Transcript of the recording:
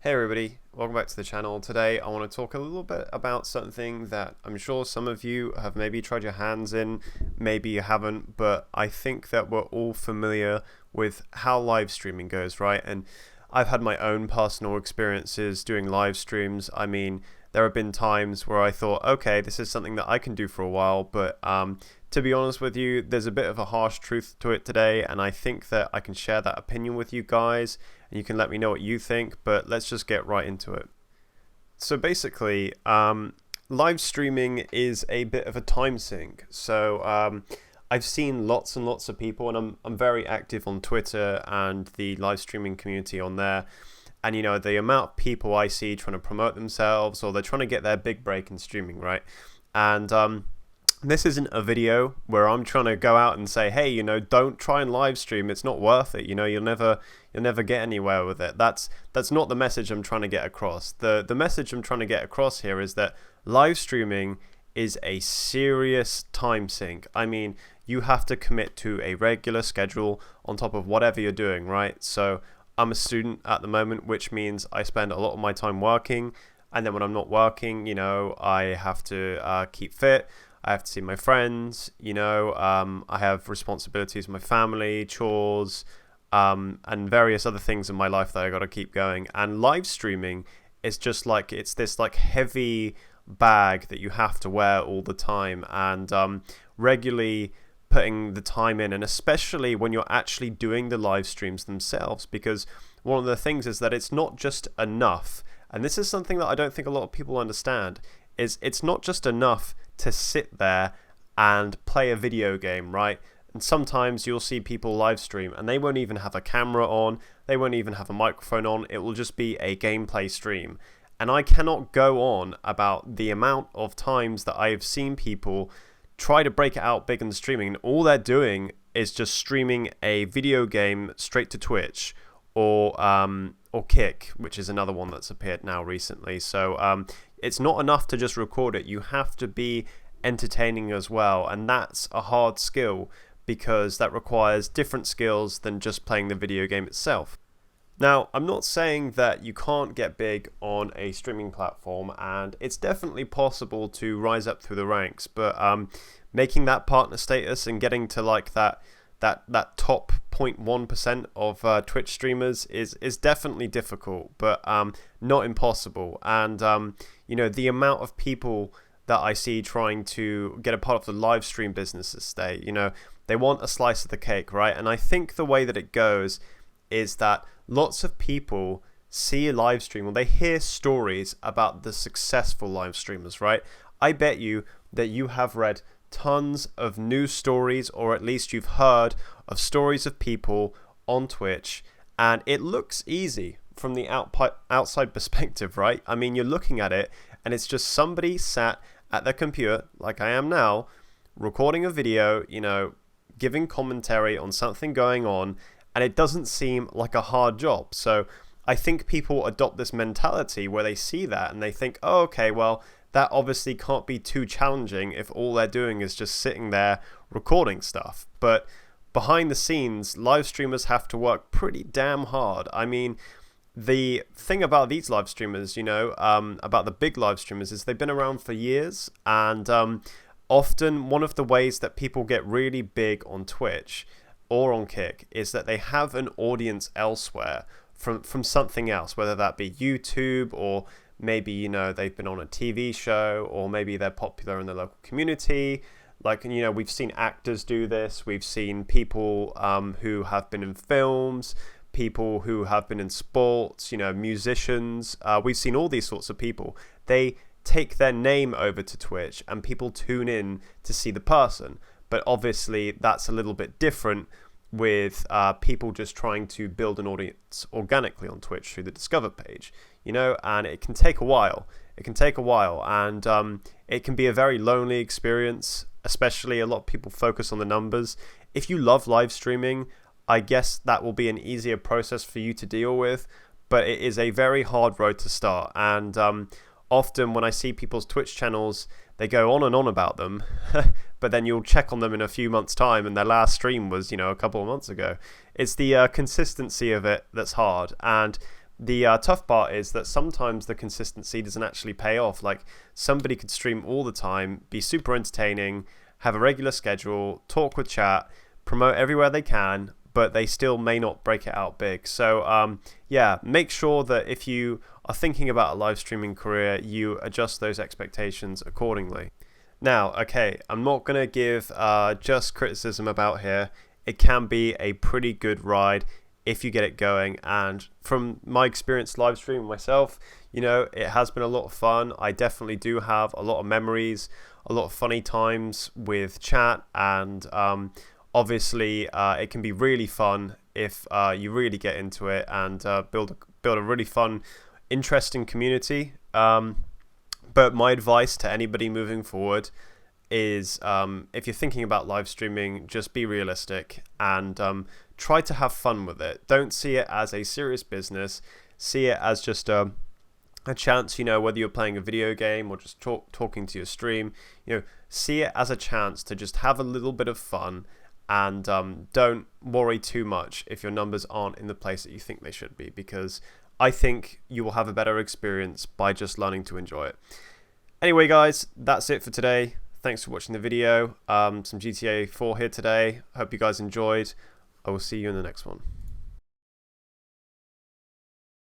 Hey everybody, welcome back to the channel. Today I want to talk a little bit about something that I'm sure some of you have maybe tried your hands in, maybe you haven't, but I think that we're all familiar with how live streaming goes, right? And I've had my own personal experiences doing live streams. I mean, there have been times where I thought, okay, this is something that I can do for a while, but to be honest with you, there's a bit of a harsh truth to it today, and I think that I can share that opinion with you guys, and you can let me know what you think, but let's just get right into it. So basically, live streaming is a bit of a time sink. So I've seen lots and lots of people, and I'm very active on Twitter and the live streaming community on there. And you know, the amount of people I see trying to promote themselves, or they're trying to get their big break in streaming, right? And this isn't a video where I'm trying to go out and say, hey, you know, don't try and live stream. It's not worth it. You know, you'll never get anywhere with it. That's not the message I'm trying to get across. The message I'm trying to get across here is that live streaming is a serious time sink. I mean, you have to commit to a regular schedule on top of whatever you're doing, right? So I'm a student at the moment, which means I spend a lot of my time working. And then when I'm not working, you know, I have to keep fit. I have to see my friends, you know, I have responsibilities with my family, chores, and various other things in my life that I got to keep going. And live streaming is just like, it's this like heavy bag that you have to wear all the time, and regularly putting the time in, and especially when you're actually doing the live streams themselves, because one of the things is that it's not just enough, and this is something that I don't think a lot of people understand, is it's not just enough to sit there and play a video game, right? And sometimes you'll see people live stream and they won't even have a camera on, they won't even have a microphone on, it will just be a gameplay stream. And I cannot go on about the amount of times that I've seen people try to break it out big in streaming, and all they're doing is just streaming a video game straight to Twitch or Kick, which is another one that's appeared now recently. So it's not enough to just record it. You have to be entertaining as well, and that's a hard skill because that requires different skills than just playing the video game itself. Now, I'm not saying that you can't get big on a streaming platform, and it's definitely possible to rise up through the ranks, but making that partner status and getting to like that top 0.1% of Twitch streamers is definitely difficult, but not impossible. And you know, the amount of people that I see trying to get a part of the live stream business this day, you know, they want a slice of the cake, right? And I think the way that it goes is that lots of people see a live stream, or they hear stories about the successful live streamers, right? I bet you that you have read tons of news stories, or at least you've heard of stories of people on Twitch, and it looks easy from the outside perspective, right? I mean, you're looking at it and it's just somebody sat at their computer, like I am now, recording a video, you know, giving commentary on something going on, and it doesn't seem like a hard job. So I think people adopt this mentality where they see that and they think, oh, okay, well, that obviously can't be too challenging if all they're doing is just sitting there recording stuff. But behind the scenes, live streamers have to work pretty damn hard. I mean, the thing about these live streamers, you know, about the big live streamers, is they've been around for years, and often one of the ways that people get really big on Twitch or on Kick is that they have an audience elsewhere from something else, whether that be YouTube, or maybe, you know, they've been on a TV show, or maybe they're popular in the local community. Like, you know, we've seen actors do this. We've seen people who have been in films, people who have been in sports, you know, musicians. We've seen all these sorts of people. They take their name over to Twitch and people tune in to see the person. But obviously that's a little bit different with people just trying to build an audience organically on Twitch through the Discover page, you know, and it can take a while. It can take a while, and it can be a very lonely experience, especially a lot of people focus on the numbers. If you love live streaming, I guess that will be an easier process for you to deal with, but it is a very hard road to start. And often when I see people's Twitch channels, they go on and on about them, but then you'll check on them in a few months' time and their last stream was, you know, a couple of months ago. It's the consistency of it that's hard. And The tough part is that sometimes the consistency doesn't actually pay off. Like, somebody could stream all the time, be super entertaining, have a regular schedule, talk with chat, promote everywhere they can, but they still may not break it out big. So yeah, make sure that if you are thinking about a live streaming career, you adjust those expectations accordingly. Now, okay, I'm not going to give just criticism about here. It can be a pretty good ride if you get it going, and from my experience live streaming myself, you know, it has been a lot of fun. I definitely do have a lot of memories, a lot of funny times with chat, and obviously it can be really fun if you really get into it and build a really fun, interesting community. But my advice to anybody moving forward is, if you're thinking about live streaming, just be realistic and try to have fun with it. Don't see it as a serious business. See it as just a chance, you know, whether you're playing a video game or just talking to your stream, you know, see it as a chance to just have a little bit of fun, and don't worry too much if your numbers aren't in the place that you think they should be, because I think you will have a better experience by just learning to enjoy it. Anyway, guys, that's it for today. Thanks for watching the video. Some GTA 4 here today. Hope you guys enjoyed. I will see you in the next one.